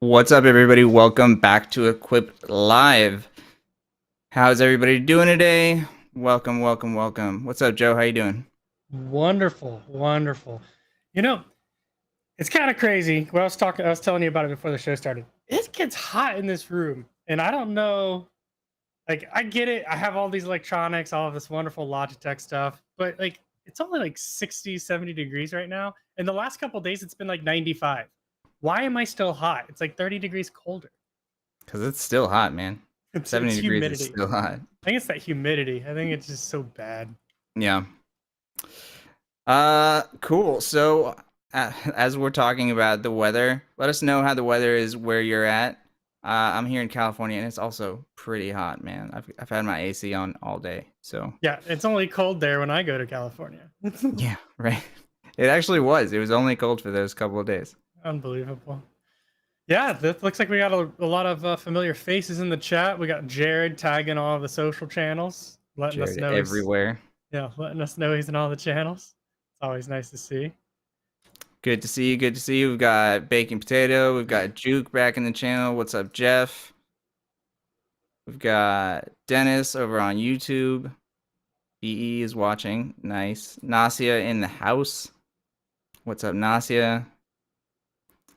What's up, everybody? Welcome back to Equipped Live. How's everybody doing today? Welcome, welcome, welcome. What's up, Joe? How you doing? Wonderful, wonderful. You know, it's kind of crazy. I was telling you about it before the show started. It gets hot in this room, and I don't know. Like, I get it. I have all these electronics, all of this wonderful Logitech stuff, but like, it's only like 60, 70 degrees right now. And the last couple of days, it's been like 95. Why am I still hot? It's like 30 degrees colder. Because it's still hot, man. It's 70 degrees is humidity. still hot. I think it's that humidity. I think it's just so bad. Yeah. Cool. So, as we're talking about the weather, let us know how the weather is where you're at. I'm here in California, and it's also pretty hot, man. I've had my AC on all day, so Yeah, it's only cold there when I go to California. yeah, right. It actually was. It was only cold for those couple of days. Unbelievable. Yeah, this looks like we got a lot of familiar faces in the chat. We got Jared tagging all of the social channels, letting us Jared know everywhere. letting us know he's in all the channels. It's always nice to see. Good to see you. Good to see you. We've got Bacon Potato. We've got Juke back in the channel. What's up, Jeff? We've got Dennis over on YouTube. BE is watching. Nice. Nasia in the house. What's up, Nasia?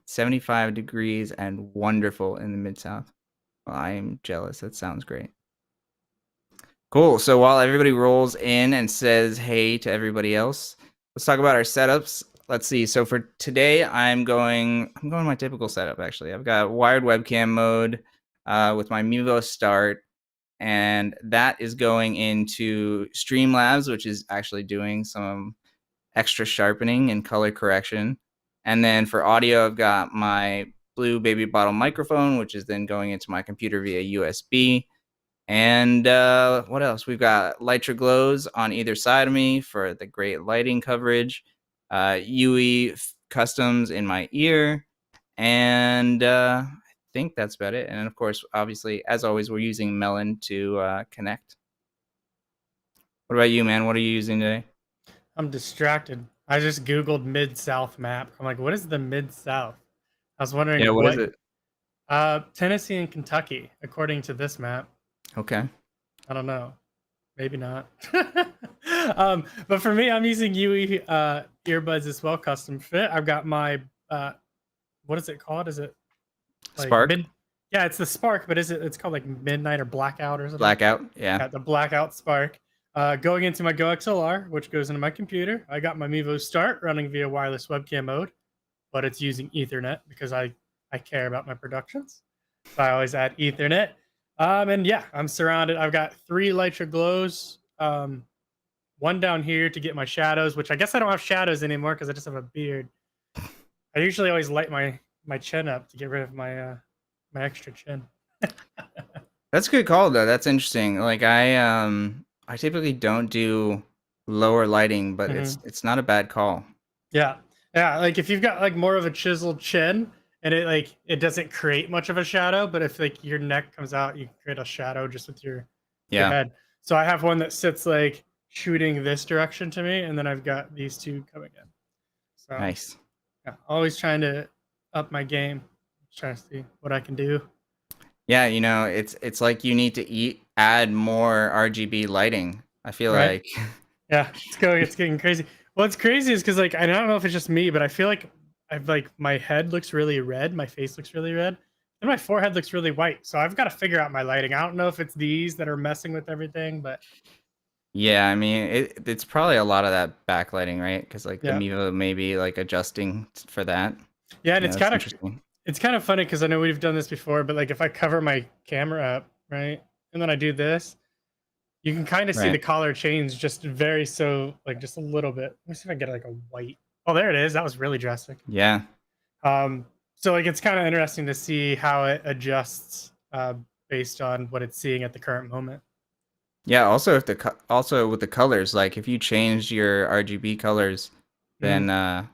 75 degrees and wonderful in the Mid-South. Well, I am jealous. That sounds great. Cool. So while everybody rolls in and says hey to everybody else, let's talk about our setups. Let's see. So for today, I'm going my typical setup, actually. I've got wired webcam mode with my Mevo Start, and that is going into Streamlabs, which is actually doing some extra sharpening and color correction. And then for audio, I've got my Blue Baby Bottle microphone, which is then going into my computer via USB. And what else? We've got Lytra glows on either side of me for the great lighting coverage. UE customs in my ear. And I think that's about it. And of course, obviously, as always, we're using Melon to connect. What about you, man? What are you using today? I'm distracted. I just Googled Mid-South map. I'm like, what is the Mid-South? I was Yeah, wondering what is what it? Tennessee and Kentucky, according to this map. Okay. I don't know. Maybe not. But for me, I'm using UE earbuds as well, custom fit. I've got my what is it called? Is it like Spark? mid? Yeah, it's the Spark, but it's called like Midnight or Blackout or something? Blackout? Yeah. Yeah, the Blackout Spark. Going into my Go XLR, which goes into my computer. I got my Mevo Start running via wireless webcam mode, but it's using Ethernet because I care about my productions. So I always add Ethernet. And yeah, I'm surrounded. I've got 3 Lytra glows. One down here to get my shadows, which I guess I don't have shadows anymore because I just have a beard. I usually always light my chin up to get rid of my extra chin. That's a good call though. That's interesting. Like I typically don't do lower lighting, but Mhm. it's not a bad call. Yeah, yeah. Like if you've got like more of a chiseled chin, and it doesn't create much of a shadow, but if like your neck comes out, you can create a shadow just with your Yeah. head. So I have one that sits like shooting this direction to me, and then I've got these two coming in. So Nice. yeah, always trying to up my game, trying to see what I can do. Yeah, it's like you need to add more RGB lighting. I feel Right? like Yeah, it's getting crazy. What's crazy is because like I don't know if it's just me, but I feel like I've like my head looks really red, my face looks really red, and my forehead looks really white. So I've got to figure out my lighting. I don't know if it's these that are messing with everything, but yeah, I mean it's probably a lot of that backlighting, right? Because like the yeah, Mevo may be like adjusting for that. yeah, and Yeah, that's interesting. it's kind of funny because I know we've done this before, but like if I cover my camera up, right, and then I do this, you can kind of see the Right. color change just very so like just a little bit. Let me see if I can get like a white. Oh, there it is. That was really drastic. Yeah. Um, so like it's kind of interesting to see how it adjusts based on what it's seeing at the current moment. Yeah, also if also with the colors, like if you change your RGB colors, Mhm. then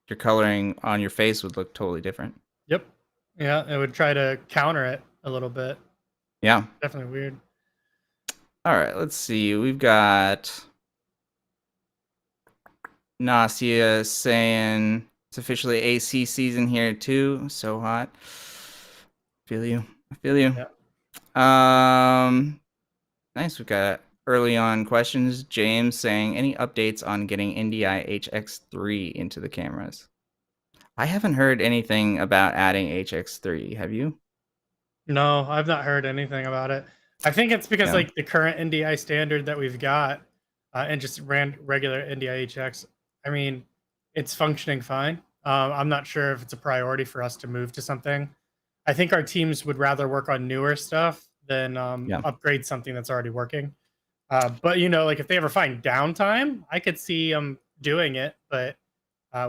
your coloring on your face would look totally different. Yep. Yeah, it would try to counter it a little bit. Yeah. Definitely weird. All right, let's see. We've got Nasia saying it's officially AC season here too. So hot. Feel you. I feel you. Yeah. Nice. We've got early on questions. James saying, any updates on getting NDI HX3 into the cameras? I haven't heard anything about adding HX3. Have you? No, I've not heard anything about it. I think it's because Yeah. like the current NDI standard that we've got, and just ran regular NDI HX. I mean, it's functioning fine. I'm not sure if it's a priority for us to move to something. I think our teams would rather work on newer stuff than Yeah. upgrade something that's already working. But you know, like if they ever find downtime, I could see them doing it. But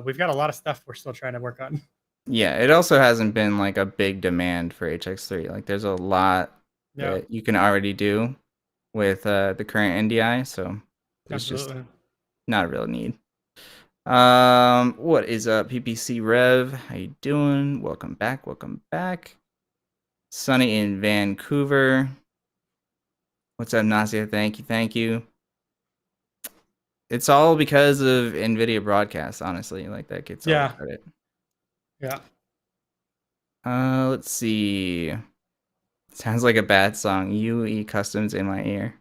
we've got a lot of stuff we're still trying to work on. Yeah. It also hasn't been like a big demand for HX3. Like there's a lot Yeah, that you can already do with the current NDI. So there's just absolutely. not a real need. What is up, PPC Rev? How you doing? Welcome back. Welcome back. Sunny in Vancouver. What's up, Nasia? Thank you. Thank you. It's all because of NVIDIA broadcast, honestly. Like that gets all the Yeah, credit. yeah. Let's see. Sounds like a bad song. UE Customs in my ear.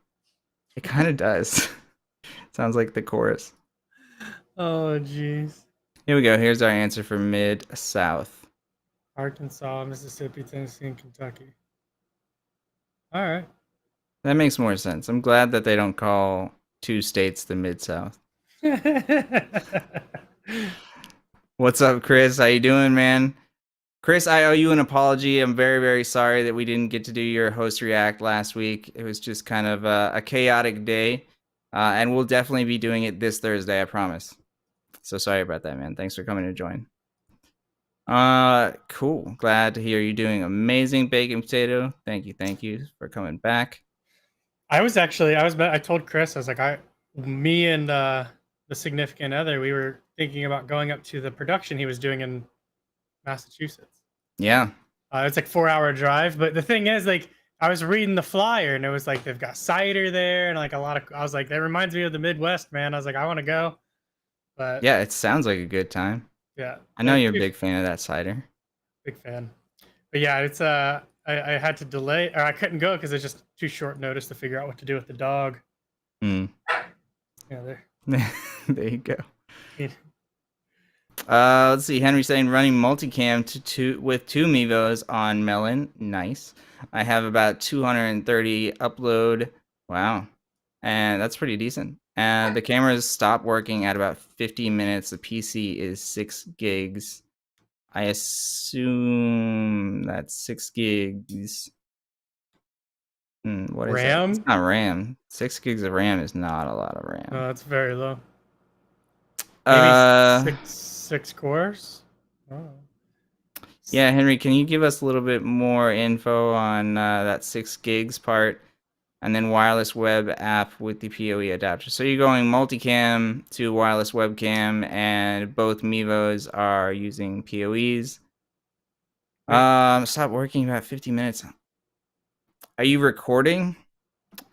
It kind of does. Sounds like the chorus. Oh, jeez. Here we go. Here's our answer for Mid-South. Arkansas, Mississippi, Tennessee, and Kentucky. All right. That makes more sense. I'm glad that they don't call two states the Mid-South. What's up, Chris? How you doing, man? Chris, I owe you an apology. I'm very, very sorry that we didn't get to do your host react last week. It was just kind of a chaotic day, and we'll definitely be doing it this Thursday, I promise. So sorry about that, man. Thanks for coming to join. Cool. Glad to hear you doing amazing, Bacon Potato. Thank you for coming back. I told Chris, I was like, me and the significant other, we were thinking about going up to the production he was doing in Massachusetts. Yeah. It's like 4-hour drive, but the thing is, like, I was reading the flyer and it was like they've got cider there and like a lot of. I was like, that reminds me of the Midwest, man. I was like, I want to go, but Yeah, it sounds like a good time. yeah, I know you're a big fan of that cider. big fan. But yeah, it's I had to delay or I couldn't go because it's just too short notice to figure out what to do with the dog. Mm. Yeah, there. There you go. Yeah. Let's see. Henry saying running multicam with two Mevos on Melon. Nice. I have about 230 upload. Wow. And that's pretty decent. And the cameras stop working at about 50 minutes. The PC is 6 gigs. I assume that's 6 gigs. What is RAM? that? It's not RAM. 6 gigs of RAM is not a lot of RAM. No, that's very low. Maybe six cores. Oh. Yeah, Henry, can you give us a little bit more info on that 6 gigs part and then wireless web app with the PoE adapter? So you're going multicam to wireless webcam and both Mevos are using PoEs. Stop working about 50 minutes. Are you recording?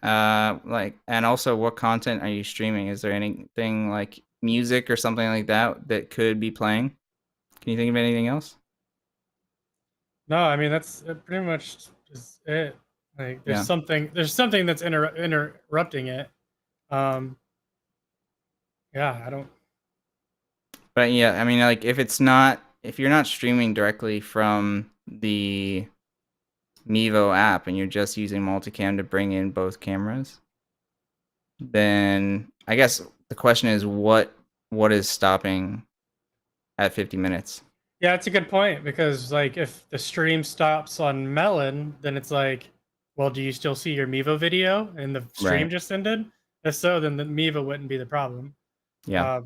And also what content are you streaming? Is there anything like music or something like that could be playing? Can you think of anything else? No, I mean that's pretty much is it. Like there's Yeah. something that's interrupting it. Yeah, I don't. But yeah, I mean, like if you're not streaming directly from the Mevo app and you're just using multicam to bring in both cameras, then I guess the question is what is stopping at 50 minutes? Yeah, it's a good point because like if the stream stops on Melon, then it's like, well, do you still see your Mevo video and the stream Right. just ended? If so, then the Mevo wouldn't be the problem. Yeah. Uh,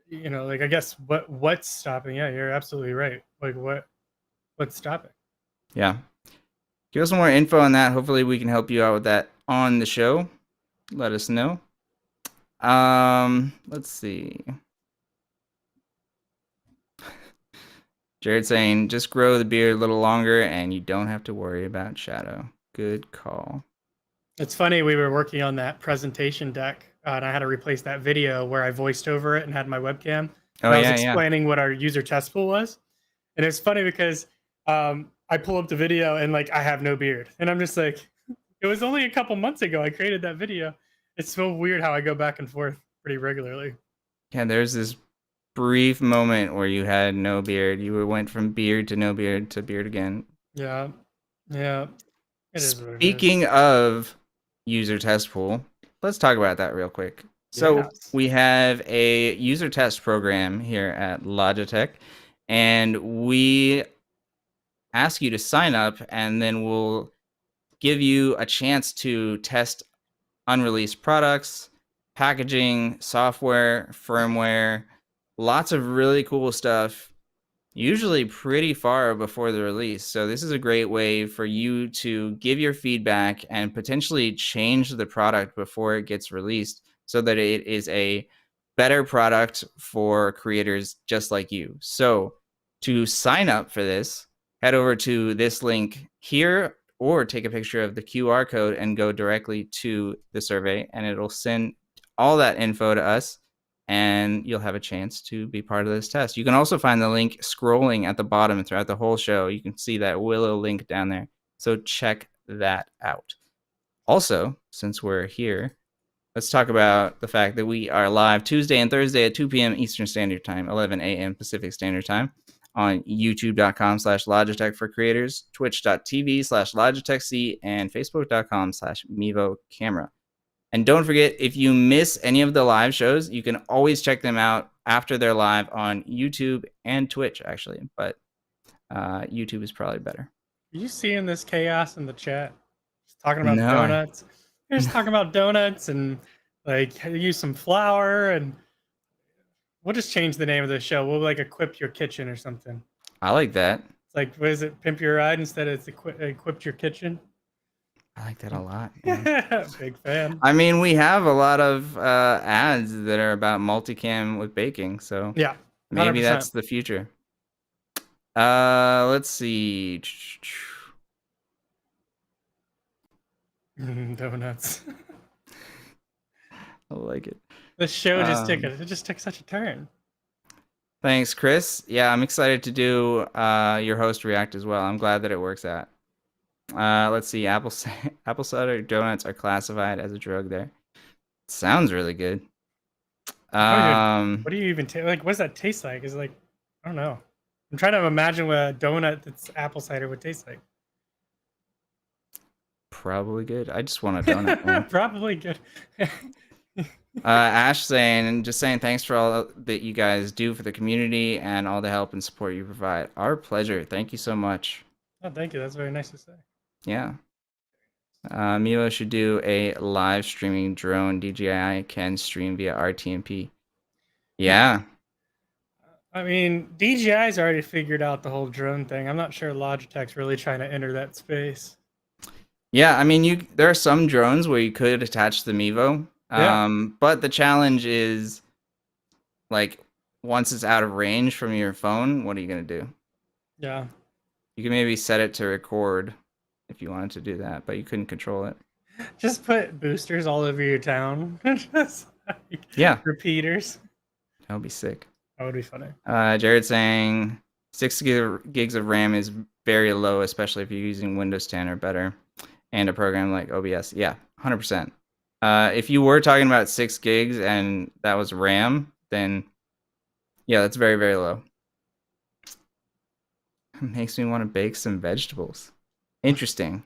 you know, like I guess what's stopping? Yeah, you're absolutely right. Like what's stopping? Yeah. Give us some more info on that. Hopefully we can help you out with that on the show. Let us know. Let's see. Jared saying, just grow the beard a little longer and you don't have to worry about shadow. Good call. It's funny, we were working on that presentation deck, and I had to replace that video where I voiced over it and had my webcam. Oh, And I was yeah. explaining what our user test pool was. And it's funny because I pull up the video and like I have no beard, and I'm just like, it was only a couple months ago I created that video. It's so weird how I go back and forth pretty regularly. Yeah, there's this brief moment where you had no beard. You went from beard to no beard to beard again. Yeah, yeah, it is what it is. Speaking of user test pool, let's talk about that real quick. So Yes. we have a user test program here at Logitech, and we ask you to sign up, and then we'll give you a chance to test unreleased products, packaging, software, firmware, lots of really cool stuff, usually pretty far before the release. So this is a great way for you to give your feedback and potentially change the product before it gets released so that it is a better product for creators just like you. So to sign up for this, head over to this link here or take a picture of the QR code and go directly to the survey, and it'll send all that info to us, and you'll have a chance to be part of this test. You can also find the link scrolling at the bottom throughout the whole show. You can see that Willow link down there. So check that out. Also, since we're here, let's talk about the fact that we are live Tuesday and Thursday at 2 p.m. Eastern Standard Time, 11 a.m. Pacific Standard Time on youtube.com/Logitech for creators, twitch.tv/Logitech C, and facebook.com/Mevo Camera. And don't forget, if you miss any of the live shows, you can always check them out after they're live on YouTube and Twitch, actually. But YouTube is probably better. Are you seeing this chaos in the chat? Just talking about No. donuts. They're just talking about donuts and like use some flour, and we'll just change the name of the show. We'll like equip your kitchen or something. I like that. It's like, what is it? Pimp your ride instead of it's equipped your kitchen. I like that a lot. Yeah. Big fan. I mean, we have a lot of ads that are about multicam with baking, so Yeah, 100%. maybe that's the future. Let's see. Donuts. I like it. The show just took such a turn. Thanks, Chris. Yeah, I'm excited to do your host react as well. I'm glad that it works out. Let's see. Apple cider donuts are classified as a drug there. Sounds really good. What do you even taste? Like, what does that taste like? Is it like, I don't know. I'm trying to imagine what a donut that's apple cider would taste like. Probably good. I just want a donut. Man. Probably good. Ash saying thanks for all that you guys do for the community and all the help and support you provide. Our pleasure. Thank you so much. Oh, thank you. That's very nice to say. Yeah. Milo should do a live streaming drone. DJI can stream via RTMP. Yeah. I mean, DJI's already figured out the whole drone thing. I'm not sure Logitech's really trying to enter that space. Yeah, I mean, there are some drones where you could attach the Mevo, but the challenge is, like, once it's out of range from your phone, what are you gonna do? Yeah. You can maybe set it to record if you wanted to do that, but you couldn't control it. Just put boosters all over your town. Just like, repeaters. That would be sick. That would be funny. Jared saying 6 gigs of RAM is very low, especially if you're using Windows 10 or better. And a program like OBS. Yeah, 100%. If you were talking about 6 gigs and that was RAM, then yeah, that's very, very low. It makes me want to bake some vegetables. Interesting.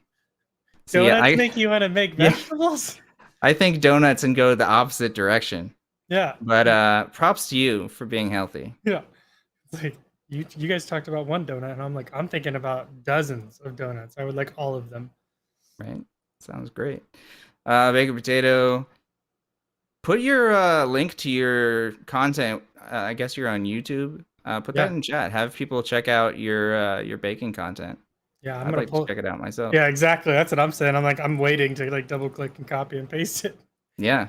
Donuts make you want to make vegetables? I think donuts and go the opposite direction. Yeah. But props to you for being healthy. Yeah. It's like you guys talked about one donut, and I'm like, I'm thinking about dozens of donuts. I would like all of them. Right. Sounds great. Baked potato. Put your link to your content. I guess you're on YouTube. Put that in chat. Have people check out your baking content. Yeah, I'd like to check it out myself. Yeah, exactly. That's what I'm saying. I'm waiting to like double click and copy and paste it. Yeah.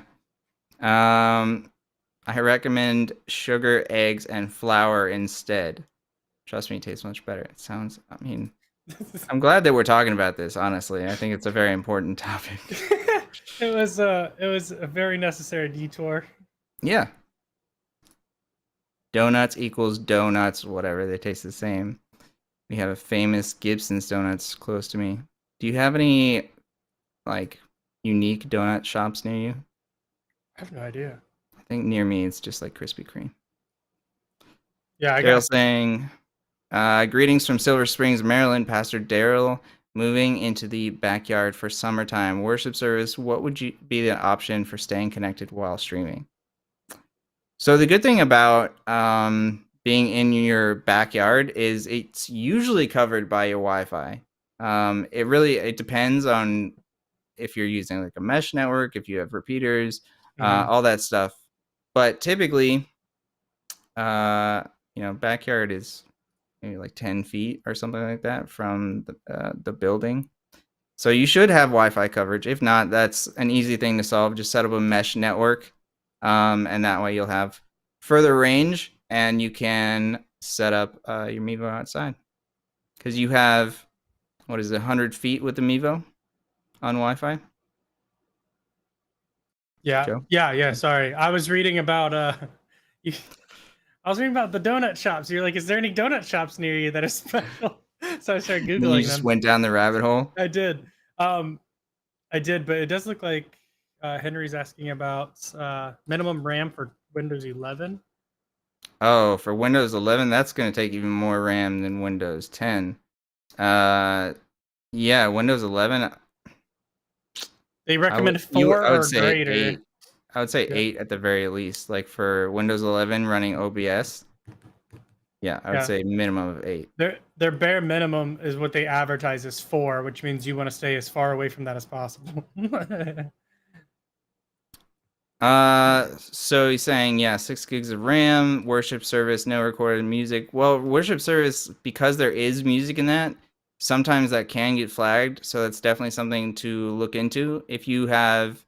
I recommend sugar, eggs, and flour instead. Trust me, it tastes much better. It sounds. I mean. I'm glad that we're talking about this, honestly. I think it's a very important topic. It was a very necessary detour. Yeah. Donuts equals donuts, whatever. They taste the same. We have a famous Gibson's Donuts close to me. Do you have any like unique donut shops near you? I have no idea. I think near me it's just like Krispy Kreme. Yeah, I Daryl got. saying, greetings from Silver Springs, Maryland. Pastor Daryl moving into the backyard for summertime worship service. What would you be the option for staying connected while streaming? So the good thing about being in your backyard is it's usually covered by your Wi-Fi. It depends on if you're using like a mesh network, if you have repeaters, all that stuff. But typically, backyard is maybe like 10 feet or something like that from the building. So you should have Wi-Fi coverage. If not, that's an easy thing to solve. Just set up a mesh network, and that way you'll have further range, and you can set up your Mevo outside. Because you have, what is it, 100 feet with the Mevo on Wi-Fi? Yeah, Joe? yeah. Sorry, I was reading about you, I was reading about the donut shops. You're like, is there any donut shops near you that are special? So I started Then you googling just them. went down the rabbit hole. I did. I did, but it does look like Henry's asking about minimum RAM for Windows 11. Oh, for Windows 11, that's going to take even more RAM than Windows 10. Yeah, Windows 11. They recommend I would or say greater. 8. I would say Yeah. 8 at the very least. Like for Windows 11 running OBS. Yeah, I would say minimum of 8. Their bare minimum is what they advertise as 4, which means you want to stay as far away from that as possible. So he's saying, yeah, 6 gigs of RAM, worship service, no recorded music. Well, worship service, because there is music in that, sometimes that can get flagged. So that's definitely something to look into. If you have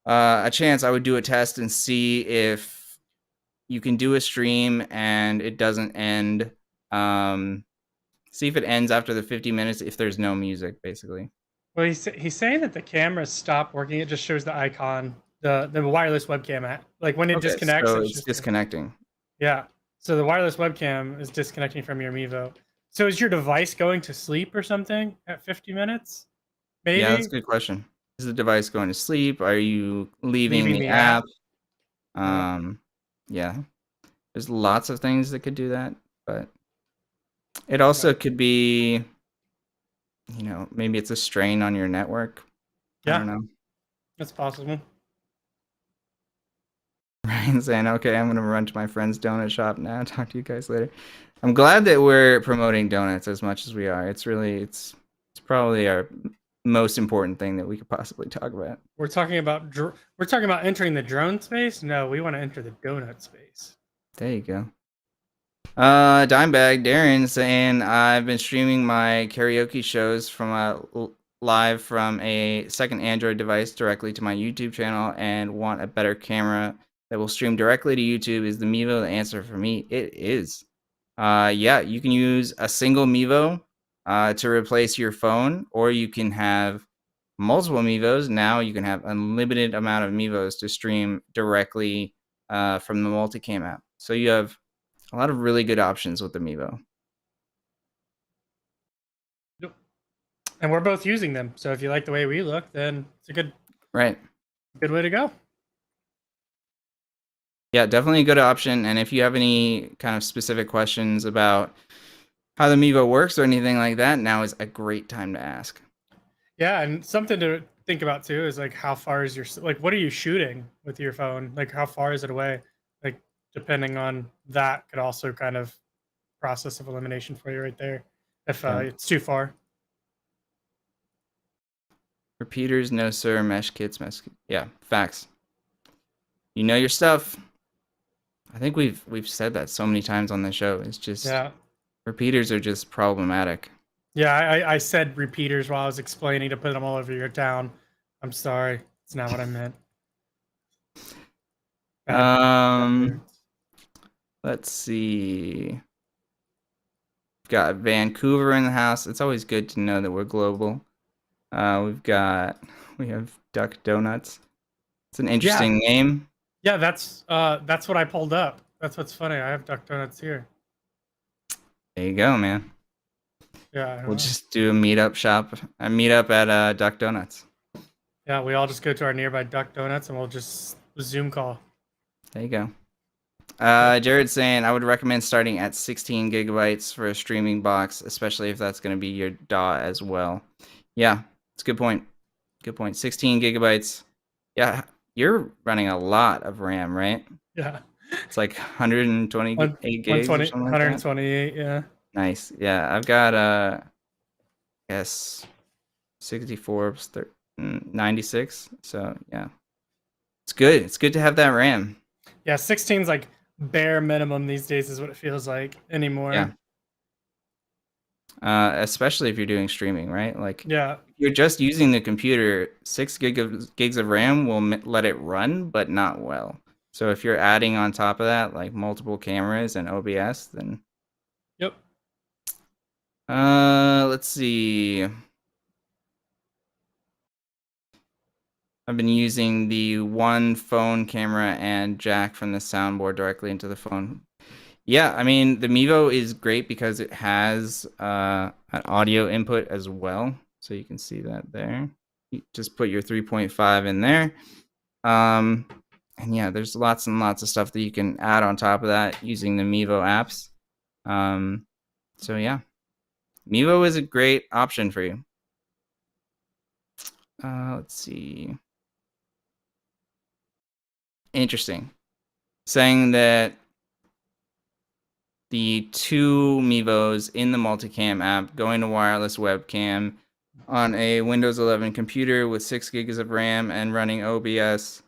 a chance, I would do a test and see if you can do a stream and it doesn't end. See if it ends after the 50 minutes if there's no music, basically. Well, he's saying that the cameras stop working. It just shows the icon, the wireless webcam at like when it disconnects. So it's it's just disconnecting. Yeah. So the wireless webcam is disconnecting from your Mevo. So is your device going to sleep or something at 50 minutes? Maybe. Yeah, that's a good question. Is the device going to sleep? Are you leaving the app? Yeah. There's lots of things that could do that, but it also could be, maybe it's a strain on your network. Yeah. I don't know. That's possible. Ryan saying, okay, I'm going to run to my friend's donut shop now. Talk to you guys later. I'm glad that we're promoting donuts as much as we are. It's probably our most important thing that we could possibly talk about. We're talking about entering the drone space. No, we want to enter the donut space. There you go. Dimebag Darren saying, I've been streaming my karaoke shows from live from a second Android device directly to my YouTube channel and want a better camera that will stream directly to YouTube. Is the Mevo the answer for me? It is. Yeah, you can use a single Mevo to replace your phone, or you can have multiple Mevos. Now you can have unlimited amount of Mevos to stream directly from the multicam app. So you have a lot of really good options with the Mevo. And we're both using them. So if you like the way we look, then it's a good way to go. Yeah, definitely a good option. And if you have any kind of specific questions about how the Mevo works or anything like that, now is a great time to ask. Yeah, and something to think about too is like how far is what are you shooting with your phone? Like how far is it away? Like depending on that could also kind of process of elimination for you right there if it's too far. Repeaters, no sir. Mesh kits, yeah, facts. You know your stuff. I think we've said that so many times on the show. It's just repeaters are just problematic. Yeah, I said repeaters while I was explaining to put them all over your town. I'm sorry, it's not what I meant. Let's see. We've got Vancouver in the house. It's always good to know that we're global. We have Duck Donuts. It's an interesting name. Yeah, that's what I pulled up. That's what's funny. I have Duck Donuts here. There you go, man. Yeah, I don't We'll know. just do a meetup at Duck Donuts. Yeah, we all just go to our nearby Duck Donuts and we'll just Zoom call. There you go. Yep. Jared's saying I would recommend starting at 16 gigabytes for a streaming box, especially if that's going to be your DAW as well. Yeah, it's a good point. Good point. 16 gigabytes. Yeah, you're running a lot of RAM, right? Yeah. It's like 128 gigs or 120, something like that. 128, yeah. Nice. Yeah, I've got yes, 64, 96. So yeah, it's good. It's good to have that RAM. Yeah, 16's like bare minimum these days is what it feels like anymore. Yeah. Especially if you're doing streaming, right? Like, Yeah. if you're just using the computer, 6 gigs of RAM will let it run, but not well. So if you're adding on top of that, like multiple cameras and OBS, then Yep. let's see. I've been using the one phone camera and jack from the soundboard directly into the phone. Yeah, I mean, the Mevo is great because it has an audio input as well. So you can see that there. You just put your 3.5 in there. And yeah, there's lots and lots of stuff that you can add on top of that using the Mevo apps. So yeah, Mevo is a great option for you. Let's see. Interesting. Saying that the two Mevos in the multicam app going to wireless webcam on a Windows 11 computer with 6 gigs of RAM and running OBS,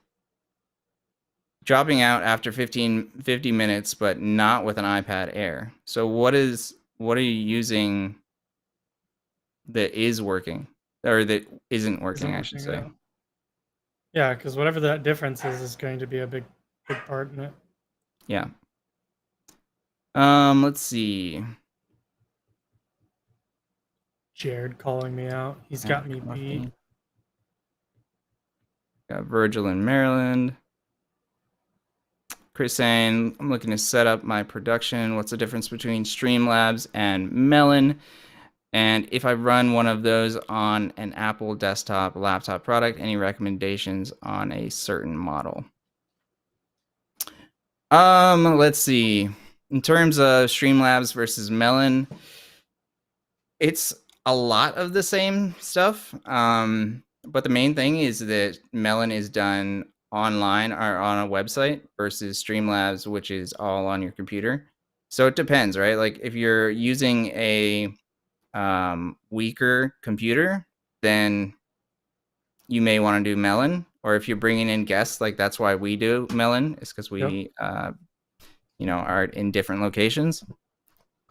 dropping out after 50 minutes, but not with an iPad Air. So what are you using that is working or that isn't working, I should say? Yeah, because whatever that difference is going to be a big part in it. Yeah. Let's see. Jared calling me out. He's got me beat. Got Virgil in Maryland. Chris saying, I'm looking to set up my production. What's the difference between Streamlabs and Melon? And if I run one of those on an Apple desktop laptop product, any recommendations on a certain model? Let's see. In terms of Streamlabs versus Melon, it's a lot of the same stuff. But the main thing is that Melon is done online or on a website versus Streamlabs, which is all on your computer. So it depends, right? Like if you're using a weaker computer, then you may want to do Melon. Or if you're bringing in guests, like that's why we do Melon, is because we, are in different locations.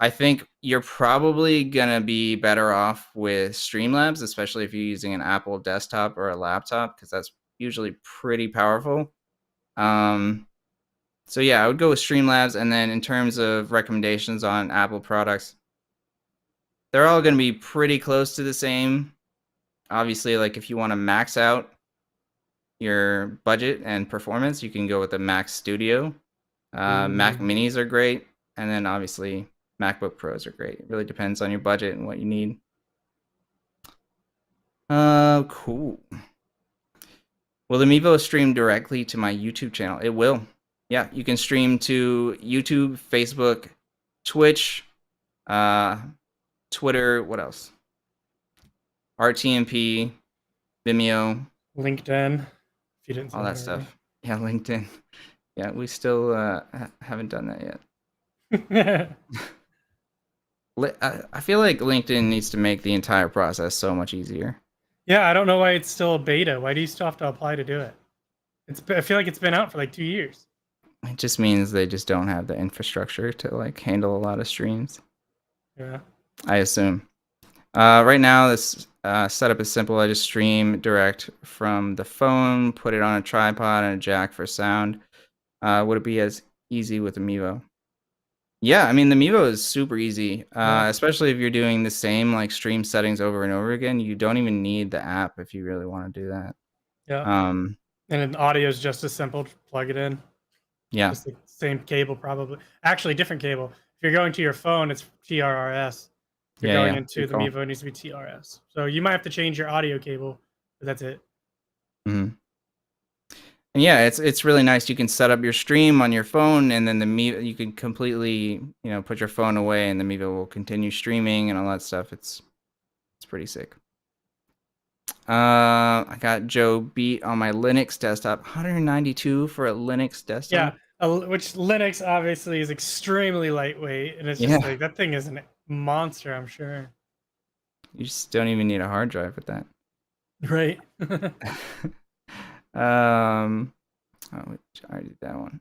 I think you're probably gonna be better off with Streamlabs, especially if you're using an Apple desktop or a laptop, because that's usually pretty powerful. So yeah, I would go with Streamlabs, and then in terms of recommendations on Apple products, they're all gonna be pretty close to the same. Obviously, like if you want to max out your budget and performance, you can go with the Mac Studio. Mac Minis are great, and then obviously MacBook Pros are great. It really depends on your budget and what you need. Cool. Will the Mevo stream directly to my YouTube channel? It will. Yeah, you can stream to YouTube, Facebook, Twitch, Twitter, what else? RTMP, Vimeo, LinkedIn. If you didn't all that stuff. Yeah, LinkedIn. Yeah, we still haven't done that yet. I feel like LinkedIn needs to make the entire process so much easier. Yeah, I don't know why it's still a beta. Why do you still have to apply to do it? I feel like it's been out for like 2 years. It just means they just don't have the infrastructure to like handle a lot of streams. Yeah. I assume. Right now, this setup is simple. I just stream direct from the phone, put it on a tripod and a jack for sound. Would it be as easy with the Mevo? Yeah, I mean, the Mevo is super easy, especially if you're doing the same like stream settings over and over again. You don't even need the app if you really want to do that. Yeah. And then audio is just as simple. Plug it in. Yeah. Just the same cable, probably. Actually, different cable. If you're going to your phone, it's TRRS. You're Yeah, going yeah. into Good the call. Mevo, it needs to be TRS. So you might have to change your audio cable, but that's it. Mhm. And yeah, it's really nice. You can set up your stream on your phone, and then the Mevo, you can completely, put your phone away, and the Mevo will continue streaming and all that stuff. It's pretty sick. I got Joe beat on my Linux desktop, 192 for a Linux Yeah, desktop. which Linux obviously is extremely lightweight, and it's just Yeah, like that thing is a monster, I'm sure. you just don't even need a hard drive with that. Right. um, I already did that one.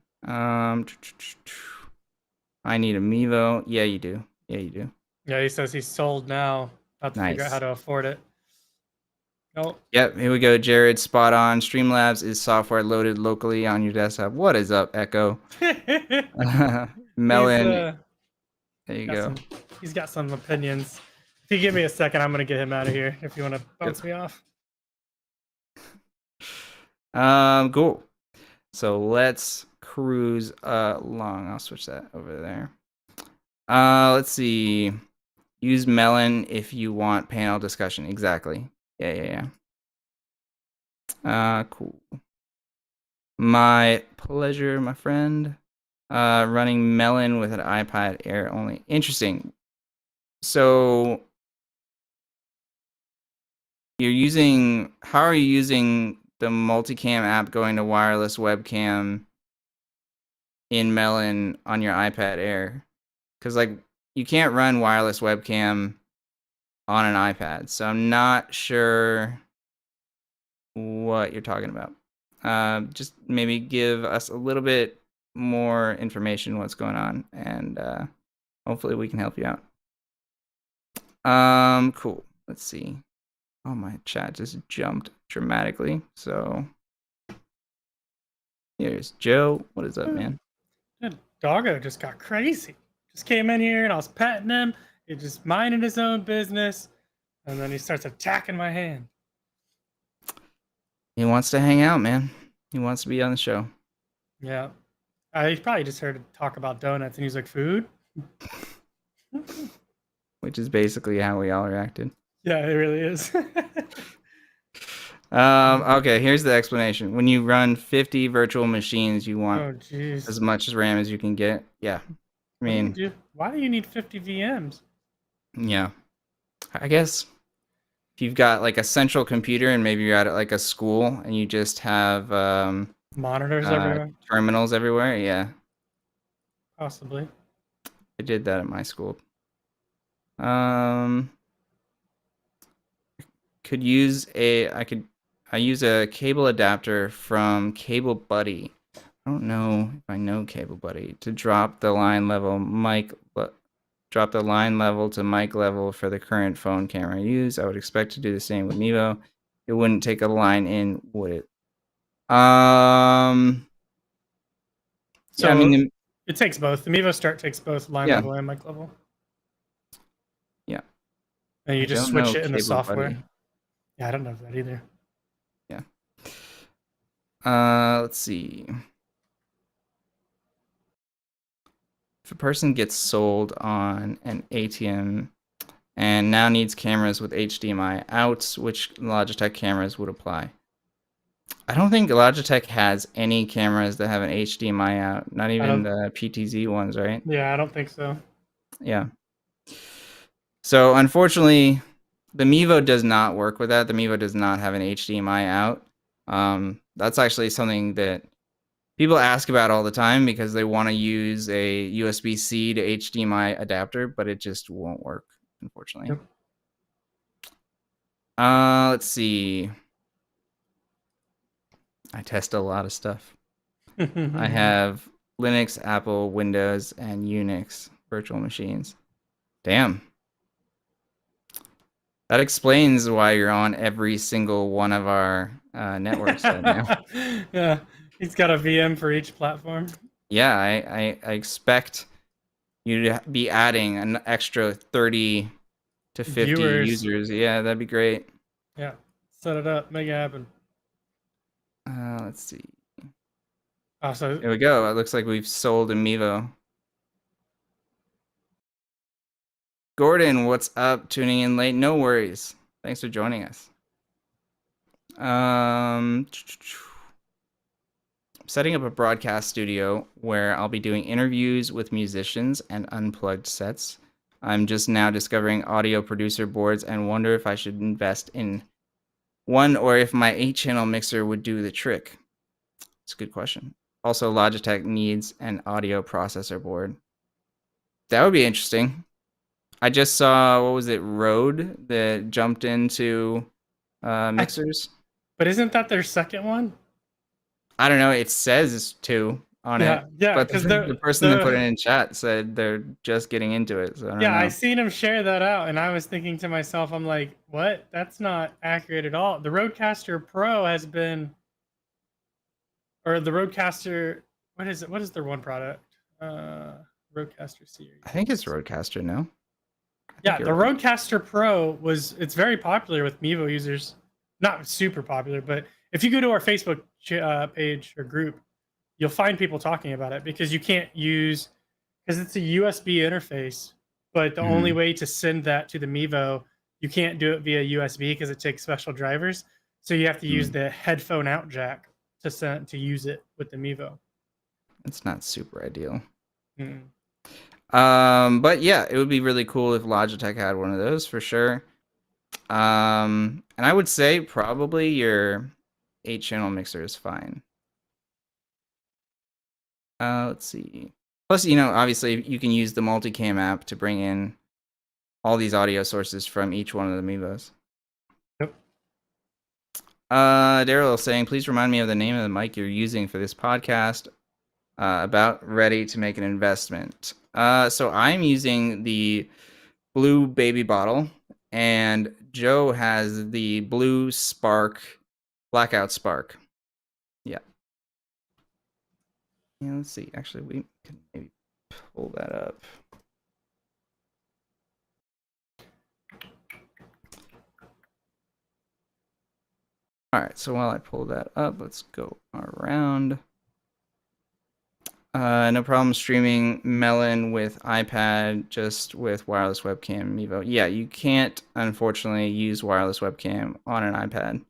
I need a Mevo. Yeah, you do. Yeah, you do. Yeah, he says he's sold now. About to figure out how Nice. to afford it. Oh. Yep, here we go, Jared. Spot on. Streamlabs is software loaded locally on your desktop. What is up, Echo? he's Melon. There you go. he's got some opinions. If you give me a second, I'm gonna get him out of here if you want to Yep. bounce me off. Cool. So let's cruise along. I'll switch that over there. Let's see. Use Melon if you want panel discussion. Exactly. Yeah. Cool. My pleasure, my friend. Running Melon with an iPad Air only. Interesting. So how are you using the multicam app going to wireless webcam in Melon on your iPad Air? Because you can't run wireless webcam on an iPad, so I'm not sure what you're talking about. Just maybe give us a little bit more information what's going on, and hopefully we can help you out. Cool. Let's see. Oh, my chat just jumped dramatically. So here's Joe. What is up, man? That doggo just got crazy. Just came in here and I was petting him. He just minding his own business, and then he starts attacking my hand. He wants to hang out, man. He wants to be on the show. Yeah. He probably just heard talk about donuts and he's like, food? Which is basically how we all reacted. Yeah, it really is. Okay, here's the explanation. When you run 50 virtual machines, you want Oh, jeez. as much RAM as you can get. Yeah. I What do you mean, do? Why do you need 50 VMs? yeah. I guess if you've got like a central computer and maybe you're at like a school and you just have Monitors everywhere? terminals everywhere, yeah. Possibly. I did that at my school. I use a cable adapter from Cable Buddy. I don't know if I know Cable Buddy to drop the line level to mic level for the current phone camera I use. I would expect to do the same with Mevo. It wouldn't take a line in, would it? So Yeah, I mean, it takes both. The Mevo Start takes both line yeah, level and mic level. yeah. And you I just don't switch know it in the Cable software. Buddy. Yeah, I don't know that either. Yeah. Let's see. If a person gets sold on an ATM and now needs cameras with HDMI outs, which Logitech cameras would apply? I don't think Logitech has any cameras that have an HDMI out, not even the PTZ ones, right? Yeah, I don't think so. Yeah. So unfortunately, the Mevo does not work with that. The Mevo does not have an HDMI out. That's actually something that people ask about all the time because they want to use a USB-C to HDMI adapter, but it just won't work, unfortunately. Yep. Let's see. I test a lot of stuff. I have Linux, Apple, Windows, and Unix virtual machines. Damn. That explains why you're on every single one of our networks right now. Yeah, he's got a VM for each platform. Yeah, I expect you to be adding an extra 30 to 50 Viewers. users. Yeah, that'd be great. Yeah, set it up, make it happen. Let's see. Also, There we go. It looks like we've sold a Mevo. Gordon, what's up? Tuning in late? No worries. Thanks for joining us. Setting up a broadcast studio where I'll be doing interviews with musicians and unplugged sets. I'm just now discovering audio producer boards and wonder if I should invest in one or if my 8-channel mixer would do the trick. It's a good question. Also, Logitech needs an audio processor board. That would be interesting. I just saw, what was it, Rode that jumped into mixers. But isn't that their second one? I don't know. It says 2 on it, Yeah, but because the person that put it in chat said they're just getting into it. So I don't know. I seen him share that out, and I was thinking to myself, I'm like, what? That's not accurate at all. The Rodecaster Pro has been, or the Rodecaster, what is it? What is their one product? Rodecaster series. I think it's Rodecaster, no? Yeah, the Rodecaster Pro it's very popular with Mevo users. Not super popular, but if you go to our Facebook page or group, you'll find people talking about it because you can't use, because it's a USB interface, but the only way to send that to the Mevo, you can't do it via USB because it takes special drivers. So you have to use the headphone out jack to use it with the Mevo. It's not super ideal. But yeah, it would be really cool if Logitech had one of those for sure. And I would say probably your 8-channel mixer is fine. Let's see. Plus, obviously you can use the multicam app to bring in all these audio sources from each one of the Mevos. Yep. Daryl saying, please remind me of the name of the mic you're using for this podcast. About ready to make an investment. So I'm using the blue baby bottle, and Joe has the blue Spark, Blackout Spark. Yeah. Let's see. Actually, we can maybe pull that up. All right. So while I pull that up, let's go around. No problem streaming Melon with iPad, just with wireless webcam Mevo. Yeah, you can't, unfortunately, use wireless webcam on an iPad.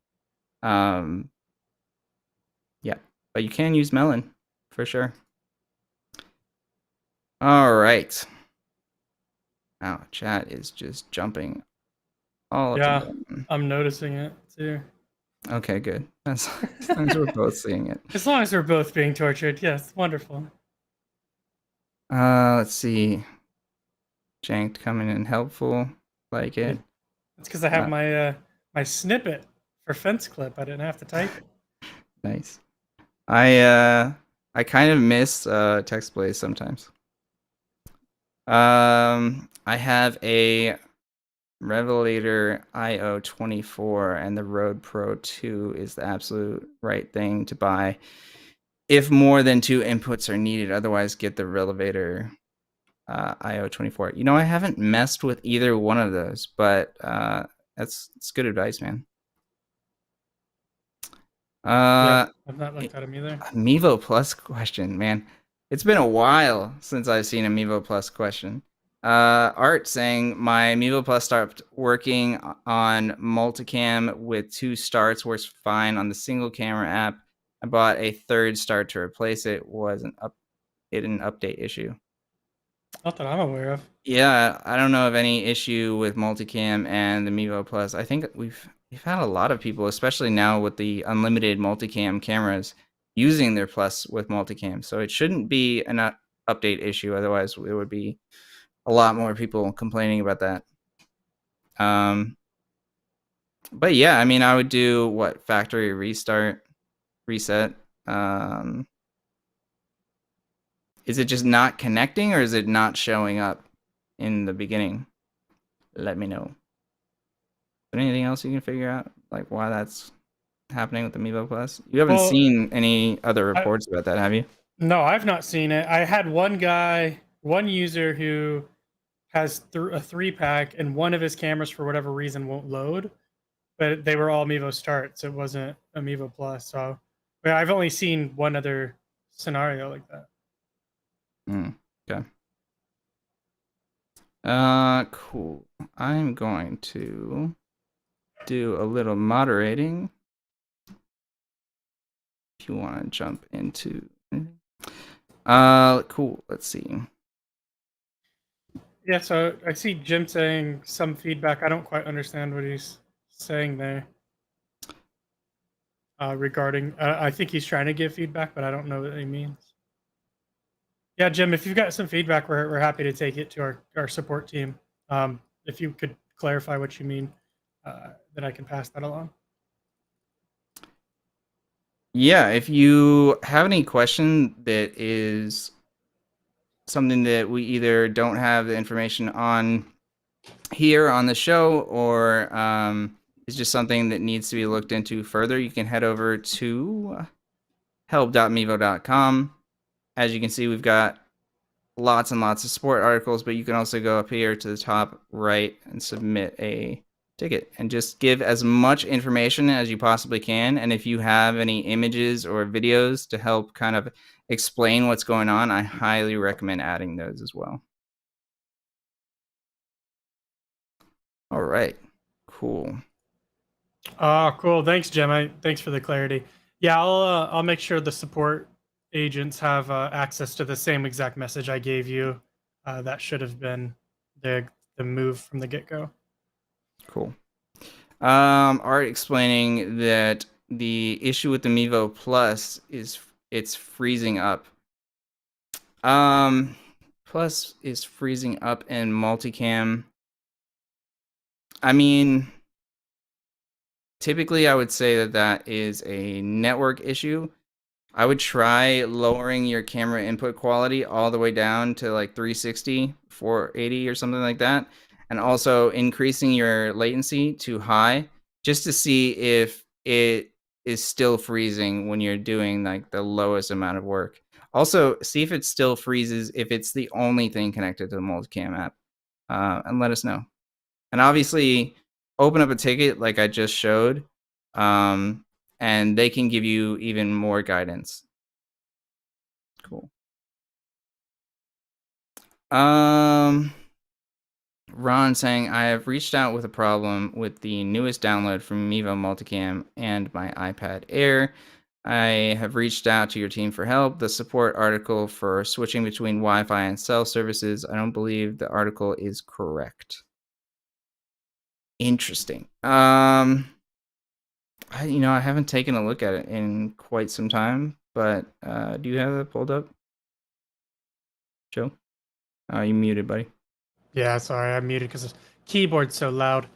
Yeah, but you can use Melon for sure. All right. Wow, chat is just jumping all up and down. I'm noticing it too. Okay, good. As long as we're both seeing it. As long as we're both being tortured, yes, wonderful. Let's see. Janked coming in helpful, like it. It's because I have my snippet for fence clip. I didn't have to type it. Nice. I kind of miss text plays sometimes. I have a Revelator IO24, and the Rode Pro 2 is the absolute right thing to buy if more than 2 inputs are needed. Otherwise, get the Revelator IO24. I haven't messed with either one of those, but that's good advice, man. I've not looked at them either. Mevo Plus question, man. It's been a while since I've seen a Mevo Plus question. Art saying, my Mevo Plus stopped working on multicam with 2 starts, works fine on the single camera app. I bought a 3rd start to replace it. Was an update issue. Not that I'm aware of. Yeah, I don't know of any issue with multicam and the Mevo Plus. I think we've had a lot of people, especially now with the unlimited multicam cameras, using their Plus with multicam. So it shouldn't be an update issue. Otherwise, it would be a lot more people complaining about that. But yeah, I mean, I would do factory reset. Is it just not connecting, or is it not showing up in the beginning? Let me know. Anything else you can figure out, like why that's happening with the Mevo Plus? You haven't seen any other reports about that, have you? No, I've not seen it. I had one user who has a 3-pack, and one of his cameras for whatever reason won't load, but they were all Mevo starts. It wasn't a Mevo Plus. So I've only seen one other scenario like that. Okay. Cool. I'm going to do a little moderating. If you want to jump into anything. Cool. Let's see. Yeah, so I see Jim saying some feedback. I don't quite understand what he's saying there regarding. I think he's trying to give feedback, but I don't know what he means. Yeah, Jim, if you've got some feedback, we're happy to take it to our support team. If you could clarify what you mean, then I can pass that along. Yeah, if you have any question that is something that we either don't have the information on here on the show, or is just something that needs to be looked into further, you can head over to help.mevo.com. As you can see, we've got lots and lots of support articles, but you can also go up here to the top right and submit a ticket and just give as much information as you possibly can. And if you have any images or videos to help kind of explain what's going on, I highly recommend adding those as well. All right, cool. Cool. Thanks, Jim. Thanks for the clarity. Yeah, I'll make sure the support agents have access to the same exact message I gave you. That should have been the move from the get go. Cool. Art explaining that the issue with the Mevo Plus is it's freezing up. Plus is freezing up in multicam. I mean, typically I would say that is a network issue. I would try lowering your camera input quality all the way down to like 360, 480 or something like that. And also increasing your latency to high just to see if it is still freezing when you're doing like the lowest amount of work. Also, see if it still freezes if it's the only thing connected to the multicam app, and let us know. And obviously, open up a ticket like I just showed, and they can give you even more guidance. Cool. Ron saying, I have reached out with a problem with the newest download from Mevo Multicam and my iPad Air. I have reached out to your team for help. The support article for switching between Wi-Fi and cell services, I don't believe the article is correct. Interesting. I haven't taken a look at it in quite some time, but do you have that pulled up, Joe? Oh, you muted, buddy. Yeah, sorry, I'm muted because the keyboard's so loud.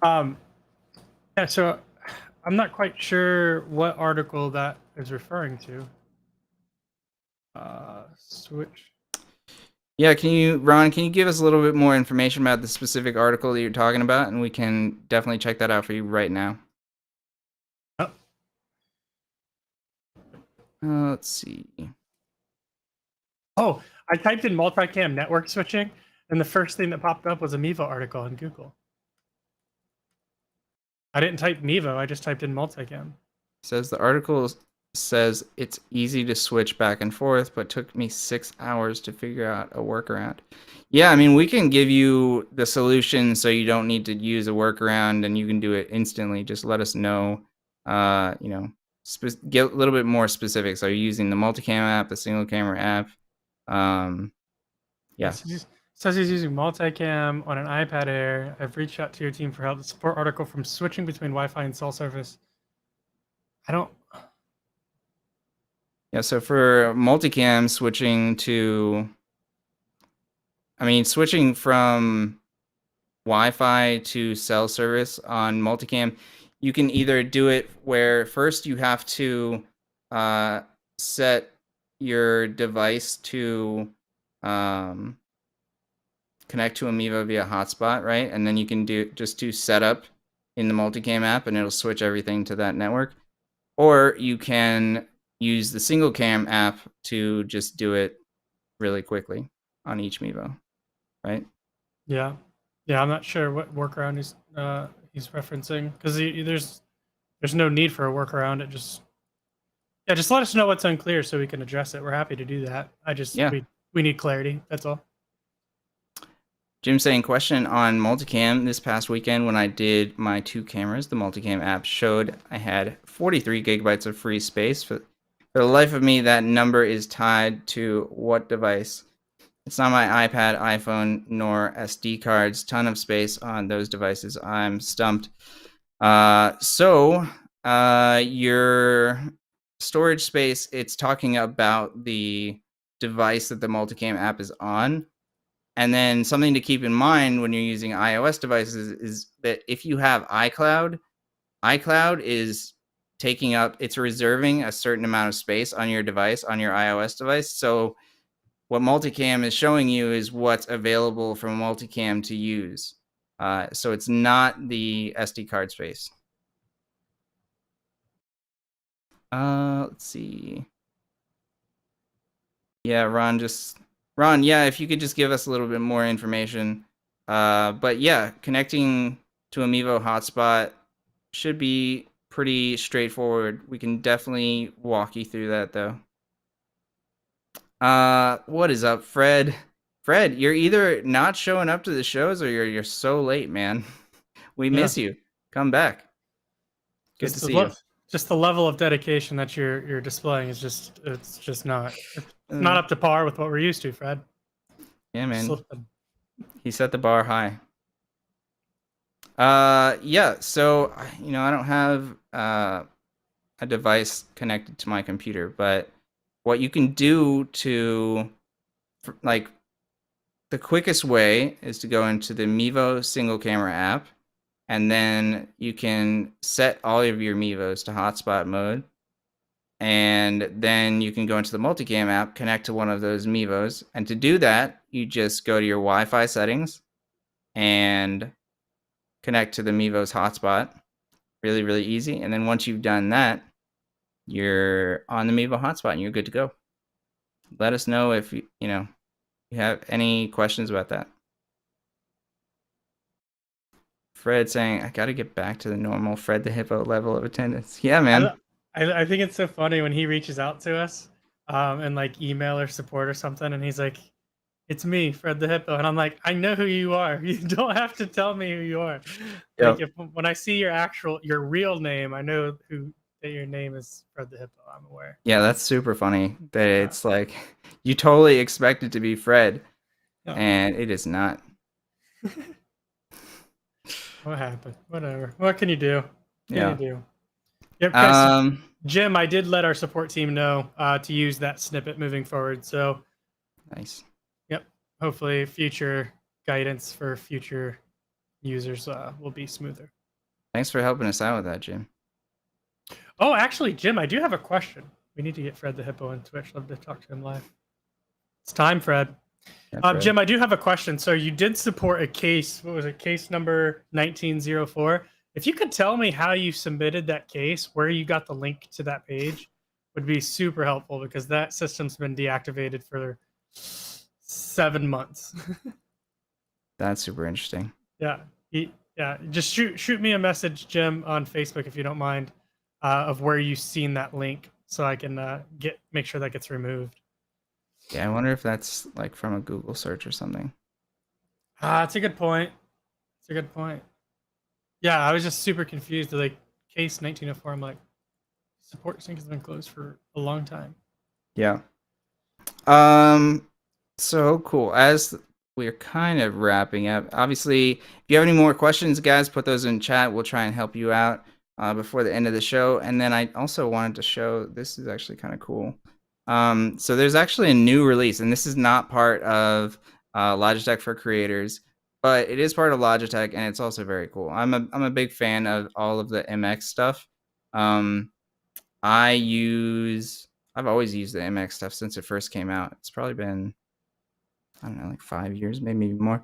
Yeah, so I'm not quite sure what article that is referring to. Switch. Yeah, Ron, can you give us a little bit more information about the specific article that you're talking about, and we can definitely check that out for you right now. Oh. Let's see. Oh, I typed in multicam network switching, and the first thing that popped up was a Mevo article in Google. I didn't type Mevo, I just typed in multicam. Says the article says it's easy to switch back and forth, but took me 6 hours to figure out a workaround. Yeah, I mean, we can give you the solution so you don't need to use a workaround and you can do it instantly. Just let us know, get a little bit more specifics. Are you using the multicam app, the single camera app? Yeah. Says he's using multicam on an iPad Air. I've reached out to your team for help. The support article from switching between Wi-Fi and cell service. Yeah, so for multicam, switching from Wi-Fi to cell service on multicam, you can either do it where first you have to set your device to connect to a Mevo via hotspot, right? And then you can do setup in the multicam app and it'll switch everything to that network. Or you can use the single cam app to just do it really quickly on each Mevo, right? Yeah, I'm not sure what workaround he's referencing because there's no need for a workaround. Just let us know what's unclear so we can address it. We're happy to do that. We need clarity. That's all. Jim saying, question on multicam. This past weekend when I did my 2 cameras, the multicam app showed I had 43 gigabytes of free space. For the life of me, that number is tied to what device? It's not my iPad, iPhone, nor SD cards. Ton of space on those devices. I'm stumped. Your storage space, it's talking about the device that the multicam app is on. And then something to keep in mind when you're using iOS devices is that if you have iCloud is it's reserving a certain amount of space on your device, on your iOS device. So what multicam is showing you is what's available from multicam to use. So it's not the SD card space. Let's see. Yeah, Ron, if you could just give us a little bit more information. But yeah, connecting to a Mevo hotspot should be pretty straightforward. We can definitely walk you through that though. What is up, Fred? Fred, you're either not showing up to the shows or you're so late, man. We miss you. Come back. Good to see you. Just the level of dedication that you're displaying is just not up to par with what we're used to, Fred. Yeah, man. He set the bar high. Yeah, so I don't have a device connected to my computer, but what you can do the quickest way is to go into the Mevo single camera app, and then you can set all of your Mevos to hotspot mode. And then you can go into the multicam app, connect to one of those Mevos. And to do that, you just go to your Wi-Fi settings and connect to the Mevo's hotspot. Really, really easy. And then once you've done that, you're on the Mevo hotspot and you're good to go. Let us know if you have any questions about that. Fred saying, I got to get back to the normal Fred the Hippo level of attendance. Yeah, man. I think it's so funny when he reaches out to us and like email or support or something, and he's like, it's me, Fred the Hippo. And I'm like, I know who you are. You don't have to tell me who you are. Yep. Like when I see your real name, I know that your name is Fred the Hippo. I'm aware. Yeah, that's super funny. That it's like you totally expect it to be Fred, and it is not. What happened? Whatever. What can you do? Yep, Jim, I did let our support team know to use that snippet moving forward. So nice. Yep. Hopefully future guidance for future users will be smoother. Thanks for helping us out with that, Jim. Oh, actually, Jim, I do have a question. We need to get Fred the Hippo on Twitch. Love to talk to him live. It's time, Fred. Yeah, Jim, I do have a question. So you did support a case. What was it? Case number 1904. If you could tell me how you submitted that case, where you got the link to that page, would be super helpful because that system's been deactivated for 7 months. That's super interesting. Yeah. Just shoot me a message, Jim, on Facebook if you don't mind, of where you've seen that link, so I can make sure that gets removed. Yeah, I wonder if that's like from a Google search or something. That's a good point. Yeah, I was just super confused. Like case 1904, I'm like, support sync has been closed for a long time. Yeah. So cool. As we're kind of wrapping up, obviously, if you have any more questions, guys, put those in chat. We'll try and help you out before the end of the show. And then I also wanted to show, this is actually kind of cool. So there's actually a new release, and this is not part of Logitech for Creators, but it is part of Logitech, and it's also very cool. I'm a big fan of all of the MX stuff. I've always used the MX stuff since it first came out. It's probably been, I don't know, like 5 years, maybe more.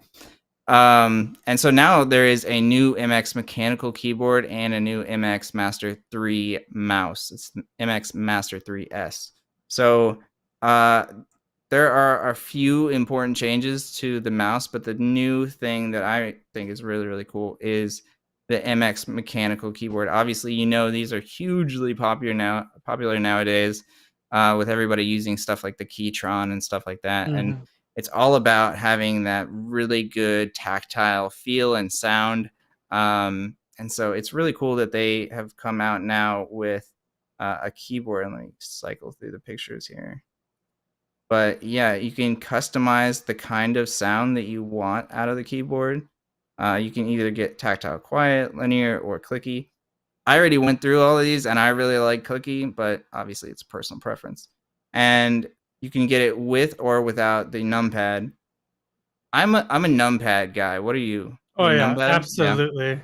And so now there is a new MX mechanical keyboard and a new MX Master 3 mouse. It's MX Master 3S. So there are a few important changes to the mouse, but the new thing that I think is really, really cool is the MX mechanical keyboard. Obviously, these are hugely popular nowadays with everybody using stuff like the Keytron and stuff like that. Mm-hmm. And it's all about having that really good tactile feel and sound. And so it's really cool that they have come out now with a keyboard. And let me cycle through the pictures here. But yeah, you can customize the kind of sound that you want out of the keyboard. You can either get tactile quiet, linear, or clicky. I already went through all of these and I really like clicky, but obviously it's personal preference. And you can get it with or without the numpad. I'm a numpad guy. What are you? Oh You yeah, numpad? Yeah. absolutely.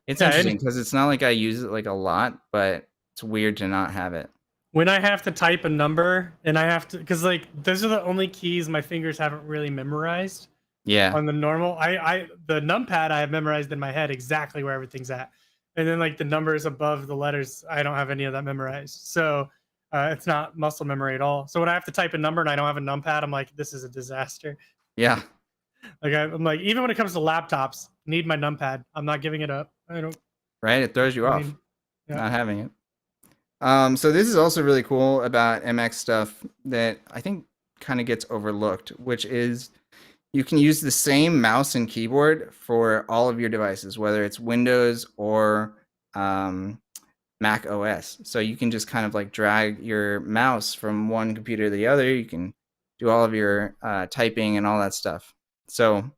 It's Yeah, interesting because it's not like I use it like a lot, but it's weird to not have it. when I have to type a number and I have to, because like those are the only keys my fingers haven't really memorized Yeah. on the normal. The numpad I have memorized in my head exactly where everything's at, and then like the numbers above the letters, I don't have any of that memorized. So it's not muscle memory at all. So when I have to type a number and I don't have a numpad, I'm like, this is a disaster. Yeah. Like I'm like, even when it comes to laptops, need my numpad. I'm not giving it up. I don't. Right? It throws you I off mean, yeah. not having it. So this is also really cool about MX stuff that I think kind of gets overlooked, which is you can use the same mouse and keyboard for all of your devices, whether it's Windows or Mac OS. So you can just kind of like drag your mouse from one computer to the other. You can do all of your typing and all that stuff. So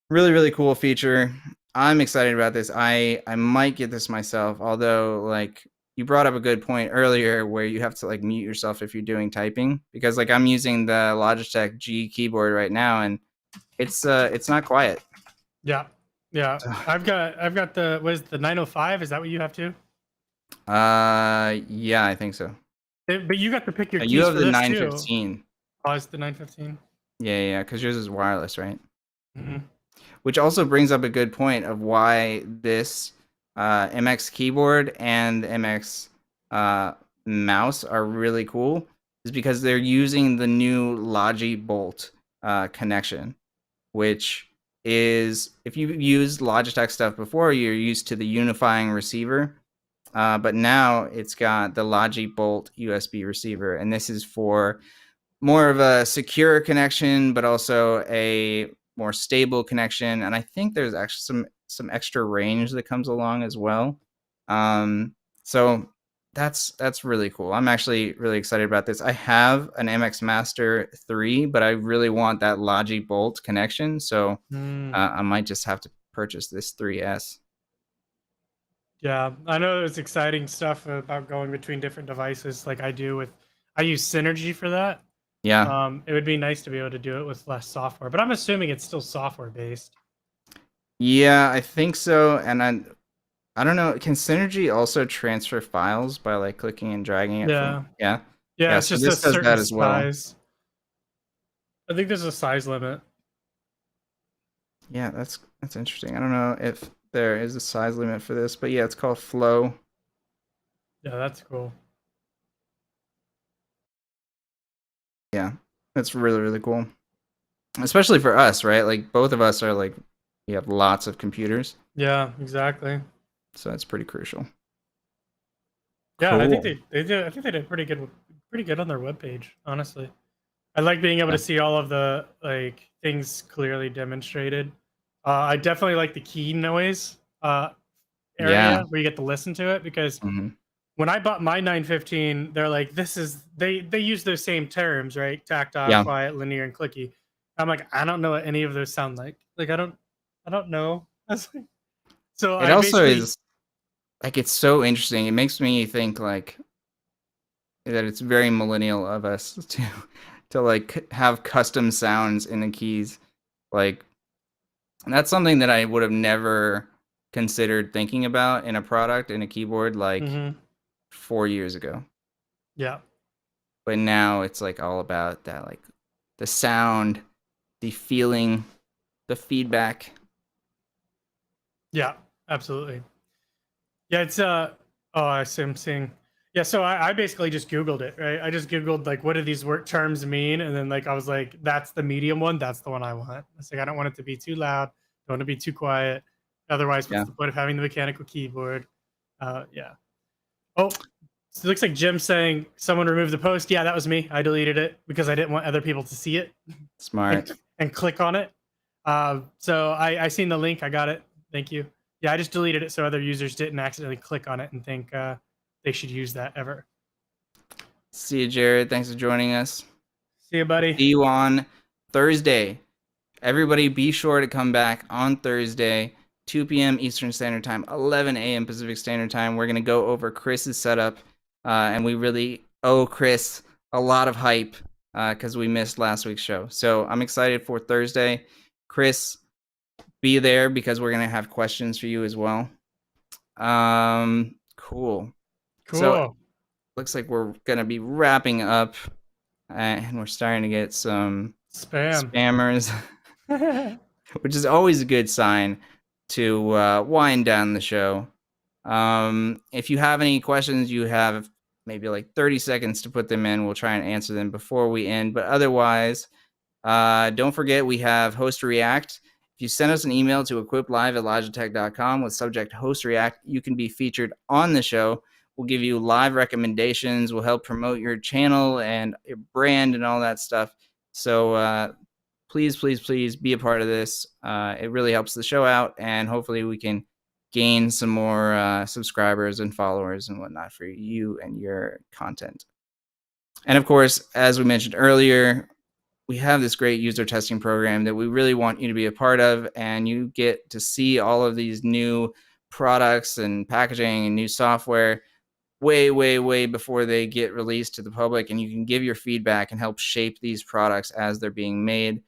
really, really cool feature. I'm excited about this. I might get this myself, although like you brought up a good point earlier where you have to like mute yourself if you're doing typing, because like I'm using the Logitech G keyboard right now and it's not quiet. Yeah. Yeah. I've got the, what is the 905? Is that what you have too? Yeah, I think so. But you got to pick your You keys have for the this too. 915. Oh, it's the 915. Yeah, because yours is wireless, right? Mm-hmm. Which also brings up a good point of why this MX keyboard and MX mouse are really cool, is because they're using the new Logibolt connection, which is, if you've used Logitech stuff before, you're used to the unifying receiver, but now it's got the Logibolt USB receiver, and this is for more of a secure connection, but also a more stable connection. And I think there's actually some extra range that comes along as well. So that's really cool. I'm actually really excited about this. I have an MX Master 3, but I really want that Logibolt connection. So I might just have to purchase this 3S. Yeah, I know there's exciting stuff about going between different devices, like I do with. I use Synergy for that. Yeah. It would be nice to be able to do it with less software, but I'm assuming it's still software based. Yeah, I think so. And I don't know. Can Synergy also transfer files by like clicking and dragging it from? Yeah, Yeah. yeah, Yeah. it's So just a this does certain that as well. size. I think there's a size limit. Yeah, that's interesting. I don't know if there is a size limit for this, but yeah, it's called Flow. Yeah, that's cool. Yeah, that's really, really cool. Especially for us, right? Like both of us are like, we have lots of computers, Yeah, exactly. so that's pretty crucial. Yeah, and I think Cool. they did. I think they did pretty good on their webpage. Honestly, I like being able Yeah. to see all of the like things clearly demonstrated. I definitely like the key noise Yeah. area where you get to listen to it, because Hmm. when I bought my 915, they're like, this is they use those same terms, right? Tactile, Yeah. quiet, linear, and clicky. I'm like, I don't know what any of those sound like. Like I don't know. I was like, so It I also basically, is like, it's so interesting. It makes me think like that it's very millennial of us to like have custom sounds in the keys. Like that's something that I would have never considered thinking about in a product, in a keyboard, like hmm 4 years ago. yeah, But now it's like all about that, like the sound, the feeling, the feedback. yeah, absolutely. Yeah, it's oh, I'm seeing. Yeah, so I basically just Googled it, right? I just Googled like what do these word terms mean, and then like I was like, that's the medium one, that's the one I want. It's like I don't want it to be too loud, don't want to be too quiet. Otherwise, what's Yeah. the point of having the mechanical keyboard? Yeah. Oh, So it looks like Jim saying someone removed the post. Yeah, that was me. I deleted it because I didn't want other people to see it Smart. and click on it. So I seen the link. I got it. Thank you. Yeah, I just deleted it so other users didn't accidentally click on it and think they should use that ever. See you, Jared. Thanks for joining us. See you, buddy. See you on Thursday. Everybody be sure to come back on Thursday, 2 p.m. Eastern Standard Time, 11 a.m. Pacific Standard Time. We're going to go over Chris's setup, and we really owe Chris a lot of hype because we missed last week's show. So I'm excited for Thursday. Chris, be there because we're going to have questions for you as well. Cool. So looks like we're going to be wrapping up, and we're starting to get some spammers. Which is always a good sign to wind down the show. If you have any questions, you have maybe like 30 seconds to put them in. We'll try and answer them before we end. But otherwise, don't forget we have Host React. If you send us an email to equiplive@logitech.com with subject Host React, you can be featured on the show. We'll give you live recommendations. We'll help promote your channel and your brand and all that stuff. So please, please, please be a part of this. It really helps the show out, and hopefully we can gain some more subscribers and followers and whatnot for you and your content. And of course, as we mentioned earlier, we have this great user testing program that we really want you to be a part of, and you get to see all of these new products and packaging and new software way before they get released to the public, and you can give your feedback and help shape these products as they're being made.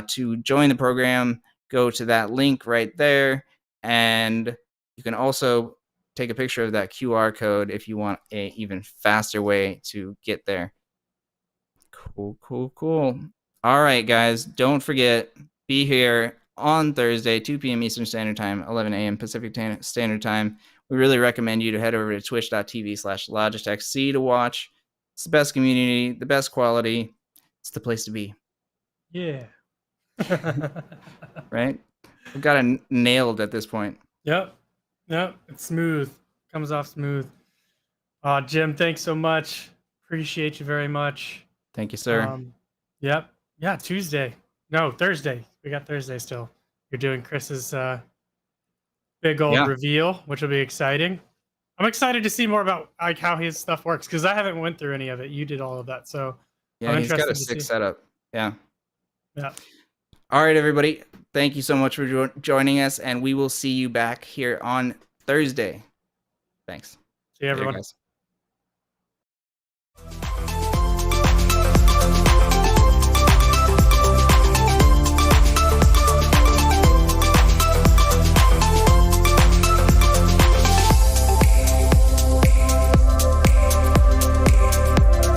To join the program, go to that link right there, and you can also take a picture of that QR code if you want a even faster way to get there. Cool. All right, guys, don't forget, be here on Thursday, 2 p.m. Eastern Standard Time, 11 a.m. Pacific Standard Time. We really recommend you to head over to twitch.tv/Logitech C to watch. It's the best community, the best quality. It's the place to be. Yeah. Right? We've got it nailed at this point. Yep. It's smooth. Comes off smooth. Jim, thanks so much. Appreciate you very much. Thank you, sir. Yep. Yeah, Tuesday. No, Thursday. We got Thursday still. You're doing Chris's big old reveal, which will be exciting. I'm excited to see more about like how his stuff works because I haven't went through any of it. You did all of that, so yeah, he's got a sick setup. Yeah. Yeah. All right, everybody. Thank you so much for joining us, and we will see you back here on Thursday. Thanks. See you, everyone.